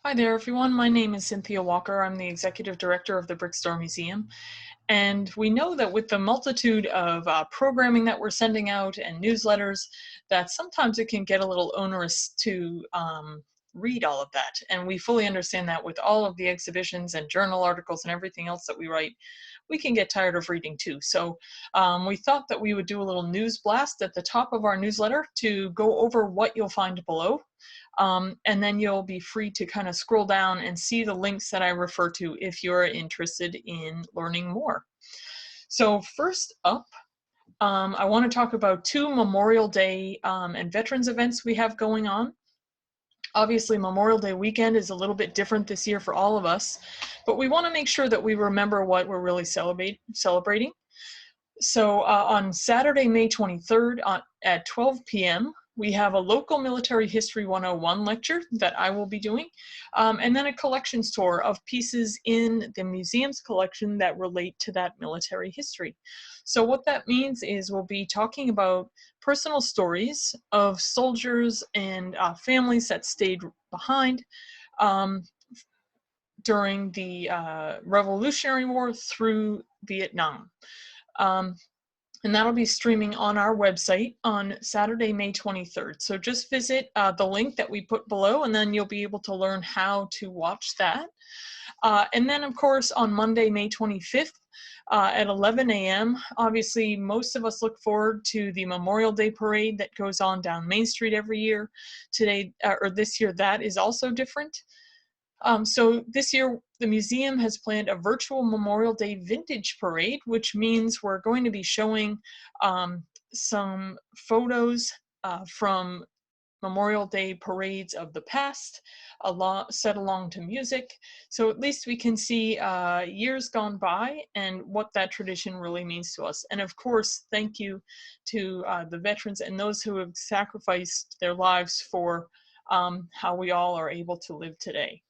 Hi there, everyone. My name is Cynthia Walker. I'm the Executive Director of the Brickstore Museum. And we know that with the multitude of programming that we're sending out and newsletters, that sometimes it can get a little onerous to read all of that. And we fully understand that with all of the exhibitions and journal articles and everything else that we write, we can get tired of reading too. So we thought that we would do a little news blast at the top of our newsletter to go over what you'll find below. And then you'll be free to kind of scroll down and see the links that I refer to if you're interested in learning more. So first up, I want to talk about two Memorial Day and Veterans events we have going on. Obviously, Memorial Day weekend is a little bit different this year for all of us, but we want to make sure that we remember what we're really celebrating. So on Saturday, May 23rd at 12 p.m., we have a local Military History 101 lecture that I will be doing, and then a collections tour of pieces in the museum's collection that relate to that military history. So what that means is we'll be talking about personal stories of soldiers and families that stayed behind during the Revolutionary War through Vietnam. And that'll be streaming on our website on Saturday, May 23rd. So just visit the link that we put below, and then you'll be able to learn how to watch that. And then, of course, on Monday, May 25th at 11 a.m., obviously, most of us look forward to the Memorial Day parade that goes on down Main Street every year. This year, that is also different. So this year, the museum has planned a virtual Memorial Day vintage parade, which means we're going to be showing some photos from Memorial Day parades of the past, set along to music. So at least we can see years gone by and what that tradition really means to us. And of course, thank you to the veterans and those who have sacrificed their lives for how we all are able to live today.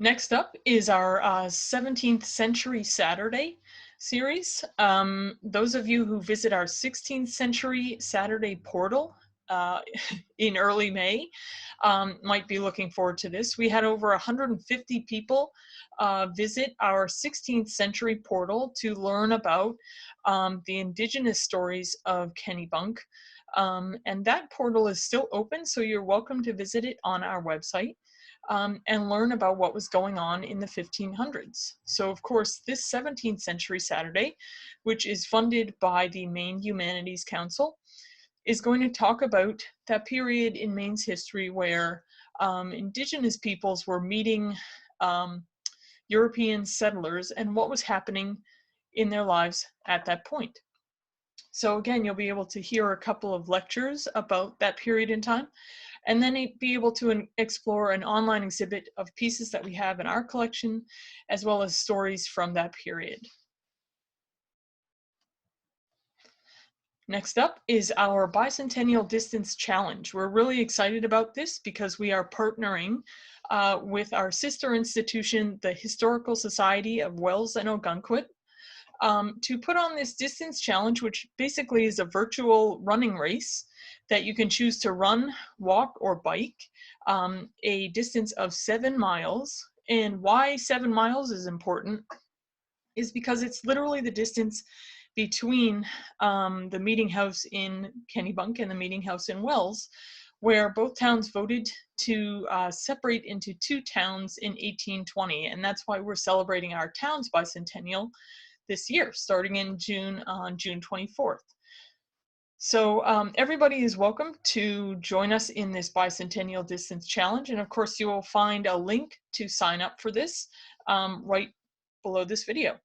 Next up is our 17th Century Saturday series. Those of you who visit our 16th Century Saturday portal in early May might be looking forward to this. We had over 150 people visit our 16th Century portal to learn about the indigenous stories of Kennebunk. And that portal is still open, so you're welcome to visit it on our website. And learn about what was going on in the 1500s. So of course, this 17th Century Saturday, which is funded by the Maine Humanities Council, is going to talk about that period in Maine's history where indigenous peoples were meeting European settlers and what was happening in their lives at that point. So again, you'll be able to hear a couple of lectures about that period in time, and then be able to explore an online exhibit of pieces that we have in our collection, as well as stories from that period. Next up is our Bicentennial Distance Challenge. We're really excited about this because we are partnering with our sister institution, the Historical Society of Wells and Ogunquit, to put on this distance challenge, which basically is a virtual running race that you can choose to run, walk, or bike a distance of 7 miles. And why 7 miles is important is because it's literally the distance between the meeting house in Kennebunk and the meeting house in Wells, where both towns voted to separate into two towns in 1820. And that's why we're celebrating our town's bicentennial this year, starting in June, on June 24th. So everybody is welcome to join us in this Bicentennial Distance Challenge. And of course, you will find a link to sign up for this right below this video.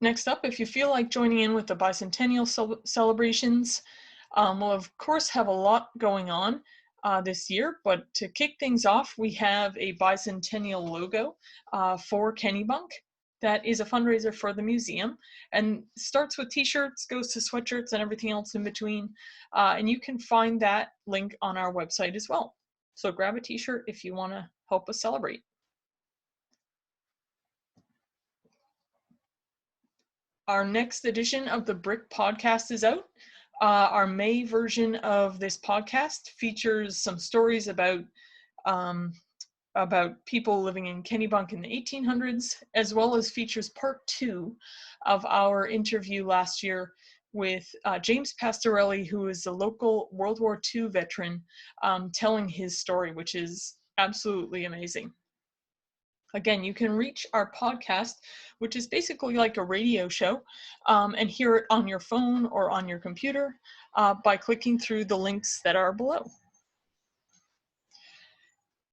Next up, if you feel like joining in with the Bicentennial celebrations, we'll of course have a lot going on this year, but to kick things off, we have a Bicentennial logo for Kennebunk. That is a fundraiser for the museum, and starts with t-shirts, goes to sweatshirts, and everything else in between. And you can find that link on our website as well. So grab a t-shirt if you want to help us celebrate. Our next edition of the Brit Podcast is out. Our May version of this podcast features some stories um, about people living in Kennebunk in the 1800s, as well as features part 2 of our interview last year with James Pastorelli, who is a local World War II veteran, telling his story, which is absolutely amazing. Again, you can reach our podcast, which is basically like a radio show, and hear it on your phone or on your computer by clicking through the links that are below.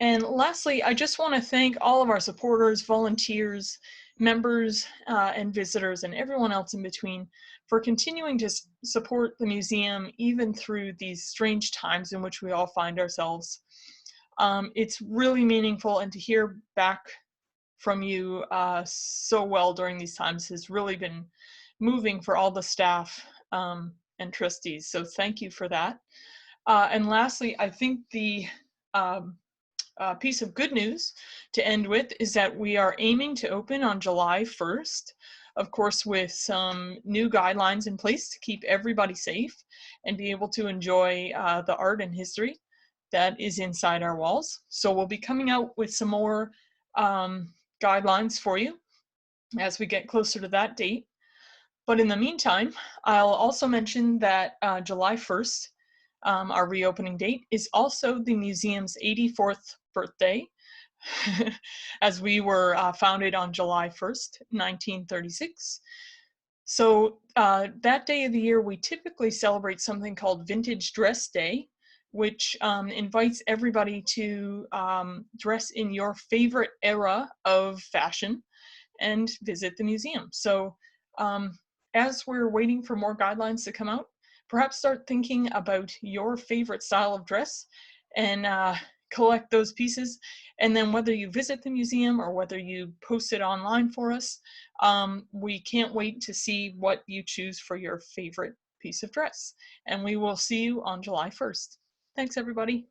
And lastly, I just want to thank all of our supporters, volunteers, members, and visitors, and everyone else in between for continuing to support the museum even through these strange times in which we all find ourselves. It's really meaningful, and to hear back from you so well during these times has really been moving for all the staff and trustees. So thank you for that. And lastly, I think the piece of good news to end with is that we are aiming to open on July 1st, of course, with some new guidelines in place to keep everybody safe and be able to enjoy the art and history that is inside our walls. So we'll be coming out with some more guidelines for you as we get closer to that date. But in the meantime, I'll also mention that July 1st, our reopening date, is also the museum's 84th birthday, as we were founded on July 1st, 1936. So that day of the year, we typically celebrate something called Vintage Dress Day, which invites everybody to dress in your favorite era of fashion and visit the museum. So as we're waiting for more guidelines to come out, perhaps start thinking about your favorite style of dress and collect those pieces. And then whether you visit the museum or whether you post it online for us, we can't wait to see what you choose for your favorite piece of dress. And we will see you on July 1st. Thanks, everybody.